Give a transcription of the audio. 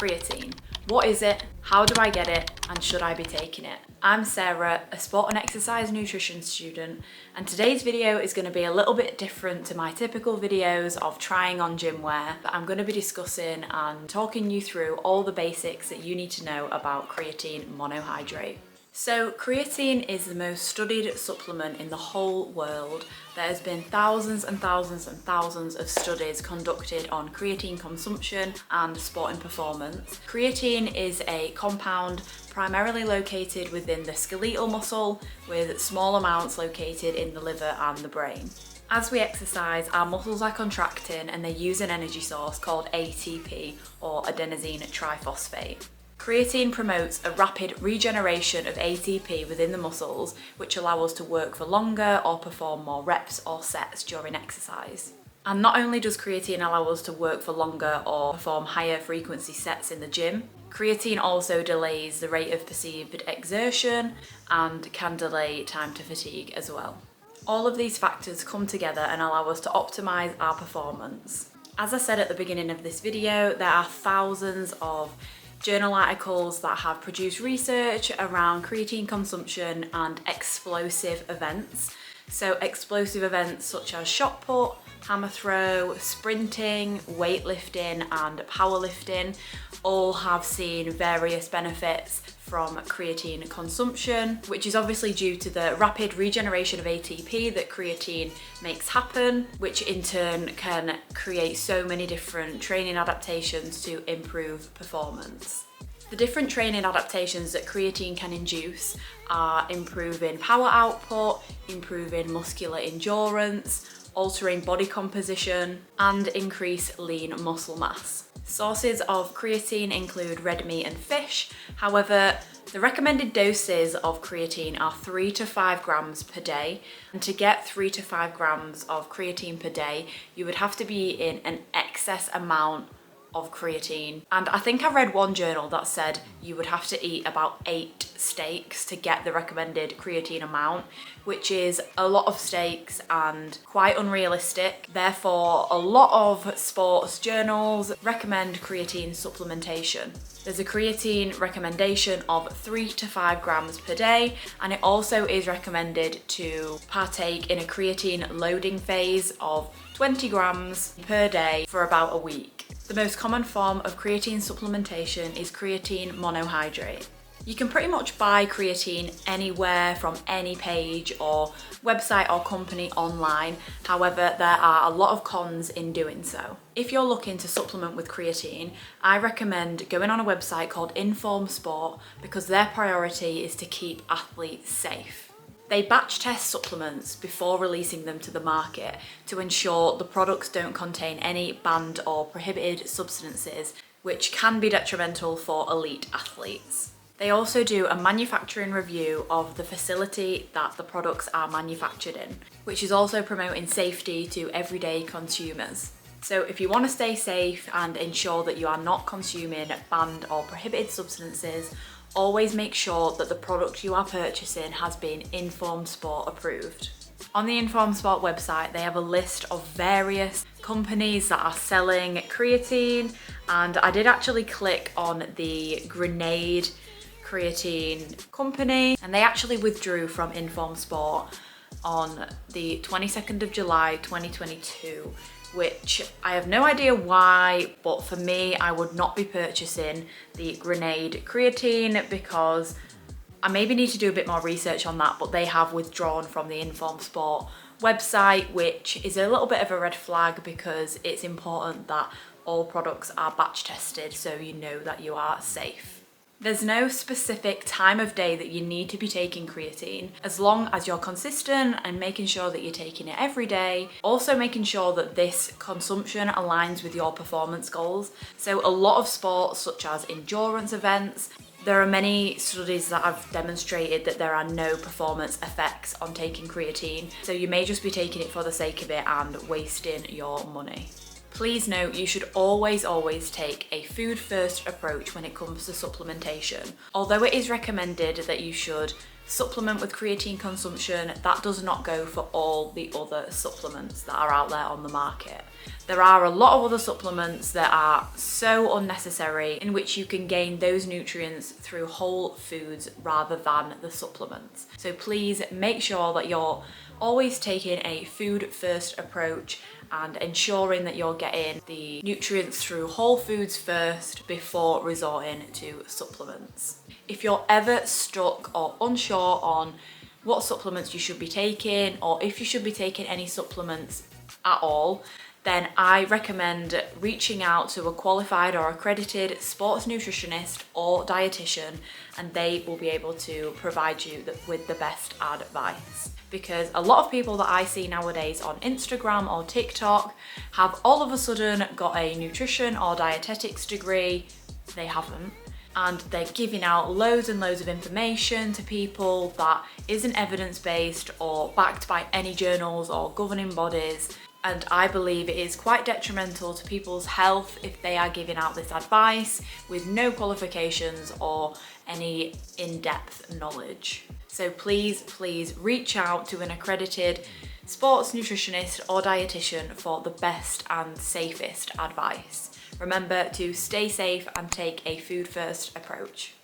Creatine. What is it? How do I get it? And should I be taking it? I'm Sarah, a sport and exercise nutrition student, and today's video is going to be a little bit different to my typical videos of trying on gym wear. But I'm going to be discussing and talking you through all the basics that you need to know about creatine monohydrate. So creatine is the most studied supplement in the whole world. There has been thousands and thousands and thousands of studies conducted on creatine consumption and sporting performance. Creatine is a compound primarily located within the skeletal muscle, with small amounts located in the liver and the brain. As we exercise, our muscles are contracting and they use an energy source called ATP, or adenosine triphosphate. Creatine promotes a rapid regeneration of ATP within the muscles, which allow us to work for longer or perform more reps or sets during exercise. And not only does creatine allow us to work for longer or perform higher frequency sets in the gym, creatine also delays the rate of perceived exertion and can delay time to fatigue as well. All of these factors come together and allow us to optimize our performance. As I said at the beginning of this video, there are thousands of journal articles that have produced research around creatine consumption and explosive events. So explosive events such as shot put, hammer throw, sprinting, weightlifting and powerlifting all have seen various benefits from creatine consumption, which is obviously due to the rapid regeneration of ATP that creatine makes happen, which in turn can create so many different training adaptations to improve performance. The different training adaptations that creatine can induce are improving power output, improving muscular endurance, altering body composition, and increase lean muscle mass. Sources of creatine include red meat and fish. However, the recommended doses of creatine are 3 to 5 grams per day. And to get 3 to 5 grams of creatine per day, you would have to be in an excess amount of creatine. And I think I read one journal that said you would have to eat about 8 steaks to get the recommended creatine amount, which is a lot of steaks and quite unrealistic. Therefore, a lot of sports journals recommend creatine supplementation. There's a creatine recommendation of 3 to 5 grams per day, and it also is recommended to partake in a creatine loading phase of 20 grams per day for about a week. The most common form of creatine supplementation is creatine monohydrate. You can pretty much buy creatine anywhere from any page or website or company online. However, there are a lot of cons in doing so. If you're looking to supplement with creatine, I recommend going on a website called Inform Sport because their priority is to keep athletes safe. They batch test supplements before releasing them to the market to ensure the products don't contain any banned or prohibited substances, which can be detrimental for elite athletes. They also do a manufacturing review of the facility that the products are manufactured in, which is also promoting safety to everyday consumers. So if you want to stay safe and ensure that you are not consuming banned or prohibited substances, always make sure that the product you are purchasing has been Inform Sport approved. On the Inform Sport website, they have a list of various companies that are selling creatine, and I did actually click on the Grenade creatine company, and they actually withdrew from Inform Sport on the 22nd of July 2022, which I have no idea why, but for me, I would not be purchasing the Grenade creatine because I maybe need to do a bit more research on that, but they have withdrawn from the Inform Sport website, which is a little bit of a red flag because it's important that all products are batch tested so you know that you are safe. There's no specific time of day that you need to be taking creatine, as long as you're consistent and making sure that you're taking it every day. Also making sure that this consumption aligns with your performance goals. So a lot of sports, such as endurance events, there are many studies that have demonstrated that there are no performance effects on taking creatine. So you may just be taking it for the sake of it and wasting your money. Please note, you should always take a food first approach when it comes to supplementation. Although it is recommended that you should supplement with creatine consumption, that does not go for all the other supplements that are out there on the market. There are a lot of other supplements that are so unnecessary, in which you can gain those nutrients through whole foods rather than the supplements. So please make sure that you're always taking a food first approach and ensuring that you're getting the nutrients through whole foods first before resorting to supplements. If you're ever stuck or unsure on what supplements you should be taking, or if you should be taking any supplements at all, then I recommend reaching out to a qualified or accredited sports nutritionist or dietitian, and they will be able to provide you with the best advice. Because a lot of people that I see nowadays on Instagram or TikTok have all of a sudden got a nutrition or dietetics degree. They haven't. And they're giving out loads and loads of information to people that isn't evidence-based or backed by any journals or governing bodies. And I believe it is quite detrimental to people's health if they are giving out this advice with no qualifications or any in-depth knowledge. So please reach out to an accredited sports nutritionist or dietitian for the best and safest advice. Remember to stay safe and take a food first approach.